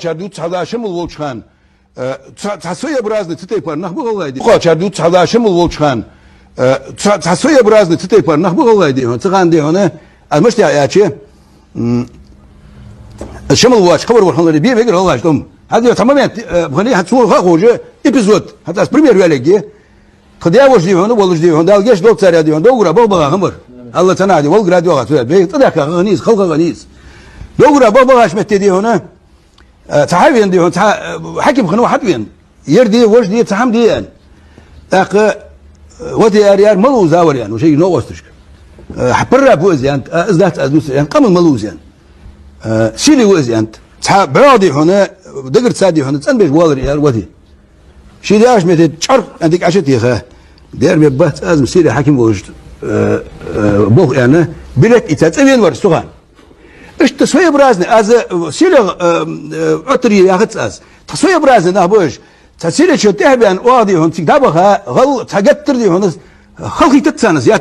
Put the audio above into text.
çardu çadaşım Volçkan. Tasoya brazny tutaj par nach buğolaydı. Çardu çadaşım Volçkan. Tasoya brazny tutaj par nach buğolaydı. Tıgan diye ona almış ya yaçı. Şamul Volç kabar varhanları bir vegir Allah'ım. Hadi tamamen hani hatsur ha hoca epizod. Hatta premier velegi. Kıdaya boş diyor onu boluş diyor. Dal geç doktor diyor. Doğru baba hamur. Allah sana hadi vol gradio atıyor. Bey tadaka ganiz halka ganiz. Doğru baba haşmet diyor ona. تحاول ديون حكم خنو حدوين يردي وش دي تحم ديان اق ودي اريار ملوز اور يعني وشي نو وستشك حبر بوز يعني ازدات ازوس يعني قام ملوز يعني سيلي وز يعني بعضي هنا دقر سادي هنا تنبش والر يا ودي شي داش مت تشر عندك عشت يا خا دير مبات ازم سيلي حكم وجد بوغ يعني بلك اتاتبين ور سوغان ايش تسوي برازني از سيلغ اتري ياخذ از تسوي برازني ده بوش تسيلي شو تهبن واضي هون تكتبها غل تقتر دي هون خلقي تتسانس يا